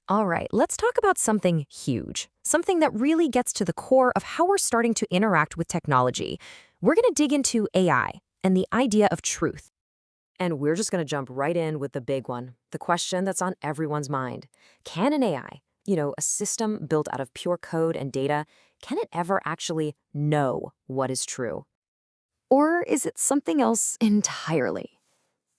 All right, let's talk about something huge, something that really gets to the core of how we're starting to interact with technology. We're going to dig into AI and the idea of truth. And we're just going to jump right in with the big one, the question that's on everyone's mind. Can an AI, a system built out of pure code and data, can it ever actually know what is true? Or is it something else entirely?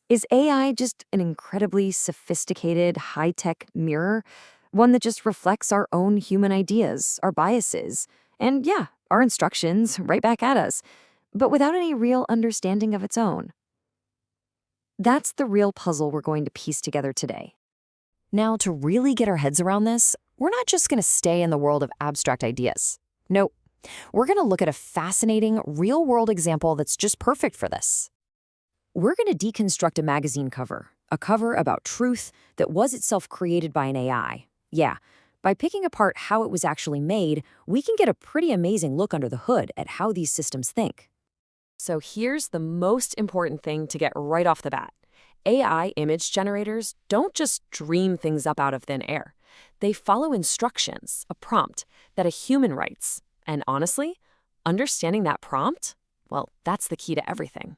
Is AI just an incredibly sophisticated, high-tech mirror? One that just reflects our own human ideas, our biases, and yeah, our instructions right back at us, but without any real understanding of its own? That's the real puzzle we're going to piece together today. Now, to really get our heads around this, we're not just going to stay in the world of abstract ideas. Nope. We're going to look at a fascinating, real-world example that's just perfect for this. We're going to deconstruct a magazine cover, a cover about truth that was itself created by an AI. Yeah, by picking apart how it was actually made, we can get a pretty amazing look under the hood at how these systems think. So here's the most important thing to get right off the bat. AI image generators don't just dream things up out of thin air. They follow instructions, a prompt, that a human writes. And honestly, understanding that prompt, well, that's the key to everything.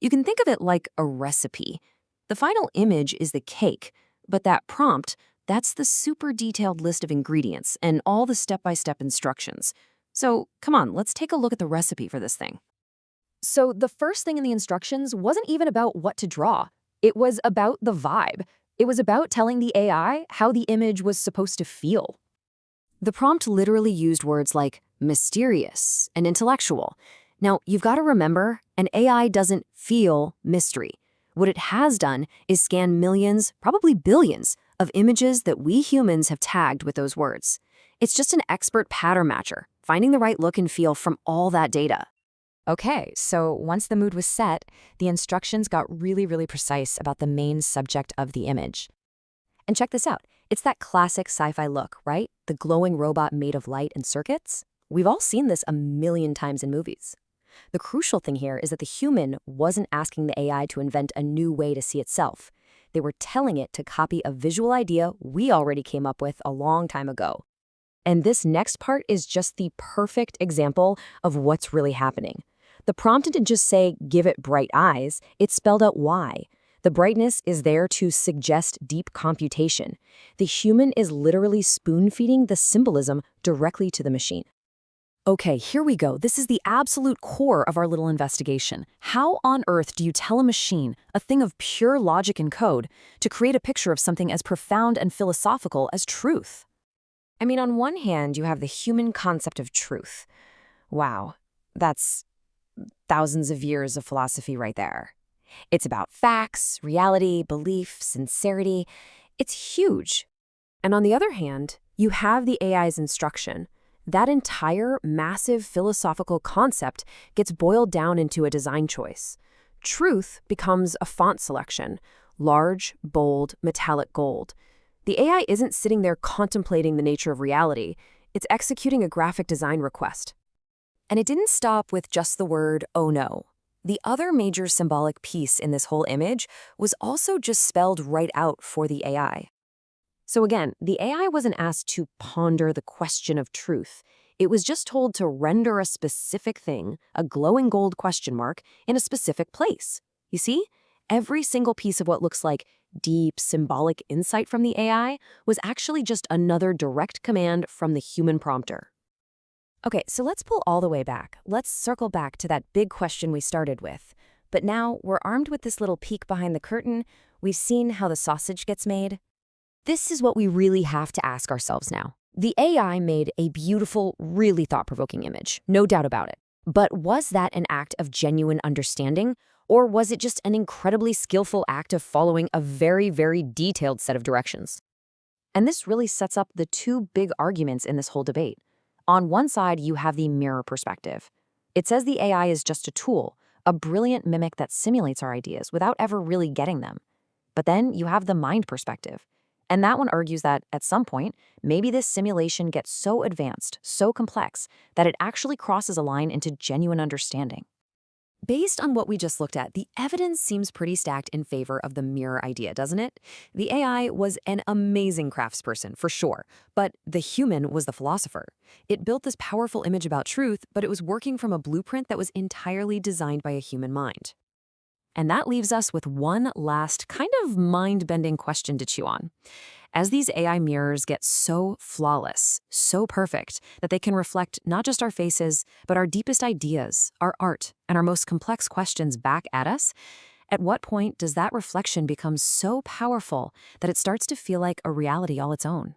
You can think of it like a recipe. The final image is the cake, but that prompt, that's the super detailed list of ingredients and all the step-by-step instructions. So come on, let's take a look at the recipe for this thing. So the first thing in the instructions wasn't even about what to draw. It was about the vibe. It was about telling the AI how the image was supposed to feel. The prompt literally used words like mysterious and intellectual. Now, you've got to remember, an AI doesn't feel mystery. What it has done is scan millions, probably billions, of images that we humans have tagged with those words. It's just an expert pattern matcher, finding the right look and feel from all that data. Okay, so once the mood was set, the instructions got really precise about the main subject of the image. And check this out. It's that classic sci-fi look, right? The glowing robot made of light and circuits. We've all seen this a million times in movies. The crucial thing here is that the human wasn't asking the AI to invent a new way to see itself. They were telling it to copy a visual idea we already came up with a long time ago. And this next part is just the perfect example of what's really happening. The prompt didn't just say, give it bright eyes, it spelled out why. The brightness is there to suggest deep computation. The human is literally spoon-feeding the symbolism directly to the machine. Okay, here we go. This is the absolute core of our little investigation. How on earth do you tell a machine, a thing of pure logic and code, to create a picture of something as profound and philosophical as truth? I mean, on one hand, you have the human concept of truth. Wow, that's thousands of years of philosophy right there. It's about facts, reality, belief, sincerity. It's huge. And on the other hand, you have the AI's instruction. That entire massive philosophical concept gets boiled down into a design choice. Truth becomes a font selection, large, bold, metallic gold. The AI isn't sitting there contemplating the nature of reality. It's executing a graphic design request. And it didn't stop with just the word, oh no. The other major symbolic piece in this whole image was also just spelled right out for the AI. So again, the AI wasn't asked to ponder the question of truth. It was just told to render a specific thing, a glowing gold question mark, in a specific place. You see? Every single piece of what looks like deep, symbolic insight from the AI was actually just another direct command from the human prompter. Okay, so let's pull all the way back. Let's circle back to that big question we started with. But now we're armed with this little peek behind the curtain. We've seen how the sausage gets made. This is what we really have to ask ourselves now. The AI made a beautiful, really thought-provoking image, no doubt about it. But was that an act of genuine understanding, or was it just an incredibly skillful act of following a very detailed set of directions? And this really sets up the two big arguments in this whole debate. On one side, you have the mirror perspective. It says the AI is just a tool, a brilliant mimic that simulates our ideas without ever really getting them. But then you have the mind perspective. And that one argues that, at some point, maybe this simulation gets so advanced, so complex, that it actually crosses a line into genuine understanding. Based on what we just looked at, the evidence seems pretty stacked in favor of the mirror idea, doesn't it? The AI was an amazing craftsperson, for sure, but the human was the philosopher. It built this powerful image about truth, but it was working from a blueprint that was entirely designed by a human mind. And that leaves us with one last kind of mind-bending question to chew on. As these AI mirrors get so flawless, so perfect, that they can reflect not just our faces, but our deepest ideas, our art, and our most complex questions back at us, at what point does that reflection become so powerful that it starts to feel like a reality all its own?